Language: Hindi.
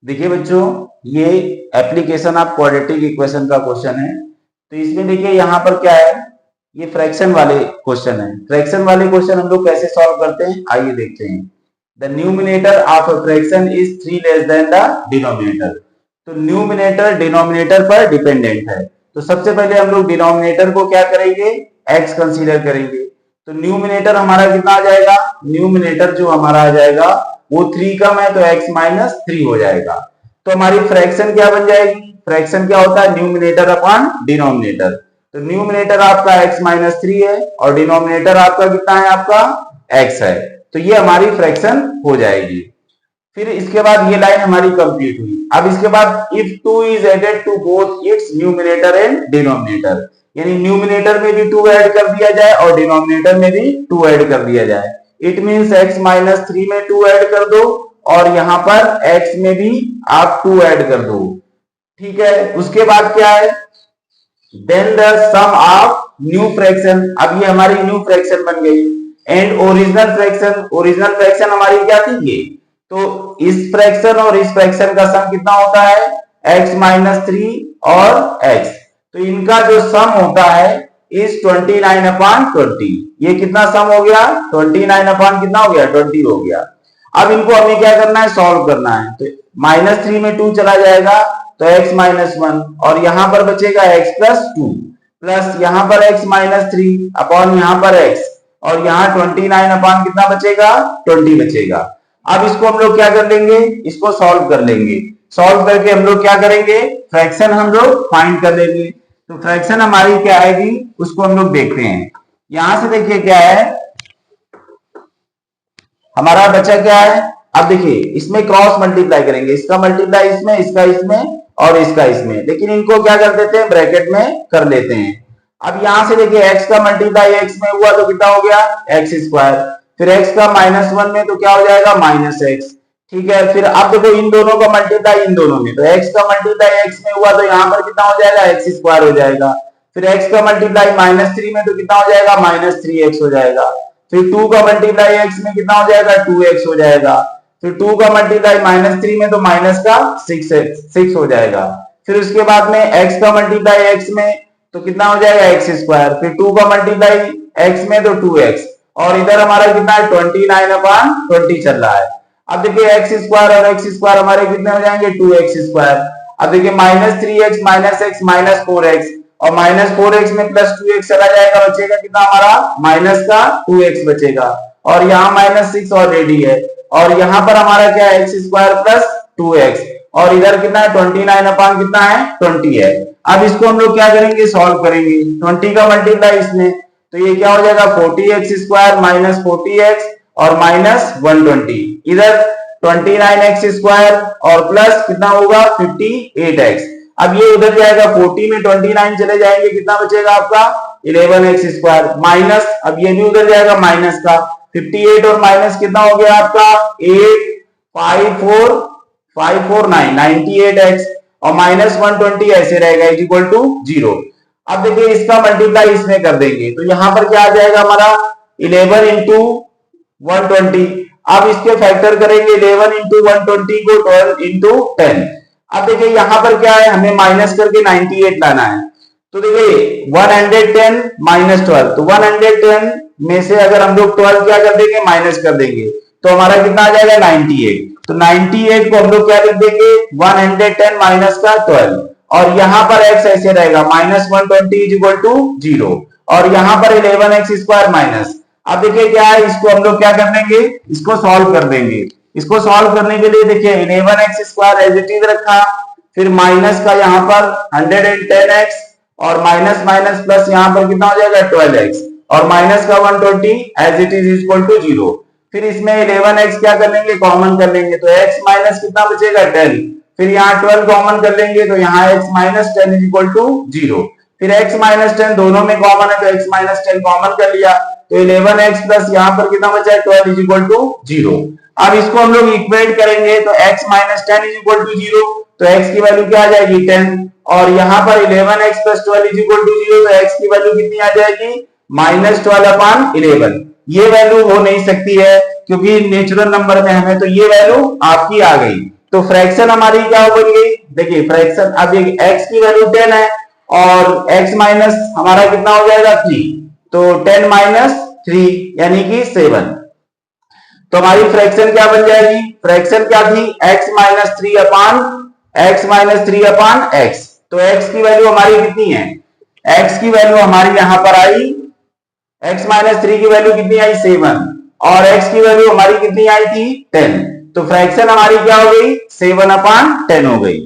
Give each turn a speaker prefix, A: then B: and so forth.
A: देखिए बच्चों, ये एप्लीकेशन ऑफ क्वाड्रेटिक इक्वेशन का क्वेश्चन है। तो इसमें देखिए यहाँ पर क्या है, ये फ्रैक्शन वाले क्वेश्चन है। फ्रैक्शन वाले क्वेश्चन हम लोग कैसे सॉल्व करते हैं, आइए देखते हैं। The numerator of a fraction is 3 less than the denominator. तो न्यूमिनेटर डिनोमिनेटर पर डिपेंडेंट है। तो सबसे पहले हम लोग डिनोमिनेटर को क्या करेंगे, x कंसीडर करेंगे। तो न्यूमिनेटर हमारा कितना आ जाएगा, न्यूमिनेटर जो हमारा आ जाएगा वो 3 कम है तो x माइनस 3 हो जाएगा। तो हमारी फ्रैक्शन क्या बन जाएगी, फ्रैक्शन क्या होता है, न्यूमिनेटर अपॉन डिनोमिनेटर। तो न्यूमिनेटर आपका x माइनस 3 है और डिनोमिनेटर आपका कितना है, आपका x है। तो ये हमारी फ्रैक्शन हो जाएगी। फिर इसके बाद ये लाइन हमारी कंप्लीट हुई। अब इसके बाद if 2 is added to both its numerator and denominator, यानी न्यूमिनेटर में भी 2 ऐड कर दिया जाए और डिनोमिनेटर में भी 2 ऐड कर दिया जाए। इट मींस x माइनस 3 में 2 ऐड कर दो और यहां पर x में भी आप 2 ऐड कर दो। ठीक है, उसके बाद क्या है, then the sum of new fraction. अब ये हमारी न्यू फ्रैक्शन बन गई। And original fraction, original fraction हमारी क्या थी ये, तो इस फ्रैक्शन और इस फ्रैक्शन का सम कितना होता है, x माइनस 3 और x। तो इनका जो सम होता है इस 29 अपॉन 20। ये कितना सम हो गया, 29 अपॉन कितना हो गया, 20 हो गया। अब इनको हमें क्या करना है, सॉल्व करना है। तो माइनस 3 में 2 चला जाएगा तो x माइनस 1 और यहां पर बचेगा x प्लस 2 प्लस यहां पर x माइनस 3 अपॉन यहां पर x और यहां 29 अपॉन कितना बचेगा, 20 बचेगा। अब इसको हम लोग क्या कर लेंगे, इसको सॉल्व कर लेंगे। सॉल्व करके हम लोग क्या करेंगे, फ्रैक्शन हम लोग फाइंड कर लेंगे। तो फ्रैक्शन हमारी क्या आएगी उसको हम लोग देखते हैं। यहां से देखिए क्या है, हमारा बचा क्या है। अब देखिए इसमें क्रॉस मल्टीप्लाई करेंगे, इसका मल्टीप्लाई इसमें, इसका इसमें और इसका इसमें, लेकिन इनको क्या कर देते हैं, ब्रैकेट में कर लेते हैं। अब यहां से देखिए x का मल्टीप्लाई x में हुआ तो कितना हो गया, x स्क्वायर। फिर x का माइनस 1 में तो क्या हो जाएगा, माइनस x। ठीक है, फिर अब देखो इन दोनों का मल्टीप्लाई इन दोनों में, तो x का मल्टीप्लाई x में हुआ तो यहाँ पर कितना हो जाएगा, x स्क्वायर हो जाएगा। फिर x का मल्टीप्लाई माइनस 3 में तो कितना हो जाएगा, माइनस 3x हो जाएगा। फिर 2 का मल्टीप्लाई x में कितना हो जाएगा, 2x हो जाएगा। फिर 2 का मल्टीप्लाई माइनस 3 में तो माइनस का 6 हो जाएगा। फिर उसके बाद में x का मल्टीप्लाई x में तो कितना हो जाएगा, x स्क्वायर। फिर 2 का मल्टीप्लाई x में तो 2x और इधर हमारा कितना है, 29 अपॉन 20 चल रहा है। अब देखिए x स्क्वायर और x स्क्वायर हमारे कितने हो जाएंगे, 2x स्क्वायर। अब देखिए minus 3x minus x minus 4x और माइनस 4x में प्लस 2x चला जाएगा, बचेगा कितना हमारा, माइनस का 2x बचेगा। और यहाँ माइनस 6 ऑलरेडी है और यहाँ पर हमारा क्या है, x स्क्वायर प्लस 2x और इधर कितना है, 29 अपॉन कितना है, 20 है। अब इसको हम लोग क्या करेंगे, सॉल्व करेंगे। 20 का मल्टीप्लाई इसमें तो ये क्या हो जाएगा, 40x स्क्वायर माइनस 40x और माइनस 120। इधर 29x स्क्वायर और प्लस कितना होगा, 58x। अब ये उधर जाएगा, 40 में 29 चले जाएंगे, कितना बचेगा आपका, 11x स्क्वायर माइनस, अब ये भी उधर जाएगा माइनस का 58 और माइनस कितना हो गया आपका 8 5 4 5 4 9 98x और माइनस 120 ऐसे रहेगा इज इक्वल टू 0। अब देखिए इसका मल्टीप्लाई इसमें कर देंगे तो यहां पर क्या आ जाएगा हमारा 11 इंटू 120। अब इसके फैक्टर करेंगे 11 इंटू 120 को 12 इंटू 10। अब देखिए यहां पर क्या है, हमें माइनस करके 98 लाना है। तो देखिए 110 माइनस 12, तो 110 में से अगर हम लोग 12 क्या कर देंगे, माइनस कर देंगे तो हमारा कितना आ जाएगा 98। तो 98 को हम लोग क्या लिख देंगे, 110 माइनस का 12 और यहां पर x ऐसे रहेगा माइनस 120 इज इक्वल टू 0 और यहां पर 11x स्क्वायर माइनस। अब देखिए क्या है, इसको हम लोग क्या कर देंगे, इसको सॉल्व कर देंगे। इसको सॉल्व करने के लिए देखिए 11x square as it is रखा, फिर माइनस का यहाँ पर 110x और माइनस माइनस प्लस यहाँ पर कितना हो जाएगा 12x और माइनस का 120 as it is equal to 0। फिर इसमें 11x क्या कर लेंगे, कॉमन कर लेंगे तो x माइनस कितना बचेगा 10। फिर यहाँ 12 कॉमन कर लेंगे तो यहाँ x minus 10 is equal to 0। फिर x माइनस 10 दोनों में कॉमन है तो x माइनस 10 कॉमन कर लिया तो 11x प्लस यहाँ पर कितना बचा है 12 इज इक्वल टू 0। अब इसको हम लोग इक्वेट करेंगे तो x minus 10 is equal to 0 तो x की वैल्यू क्या आ जाएगी 10 और यहाँ पर 11x plus 12 is equal to 0 तो x की वैल्यू कितनी आ जाएगी, माइनस 12 अपॉन 11। ये वैल्यू हो नहीं सकती है क्योंकि नेचुरल नंबर में हमें, तो ये वैल्यू आपकी आ गई। तो फ्रैक्शन हमारी क्या बन गई, देखिए फ्रैक्शन, अब ये x की वैल्यू 10 है और x माइनस हमारा कितना हो जाएगा 3, तो 10 माइनस 3 यानी कि 7। तो हमारी फ्रैक्शन क्या बन जाएगी, फ्रैक्शन क्या थी, x माइनस 3 अपान x। तो x की वैल्यू हमारी कितनी है, x की वैल्यू हमारी यहां पर आई, x माइनस 3 की वैल्यू कितनी आई 7 और x की वैल्यू हमारी कितनी आई थी 10। तो फ्रैक्शन हमारी क्या हो गई 7 अपान 10 हो गई।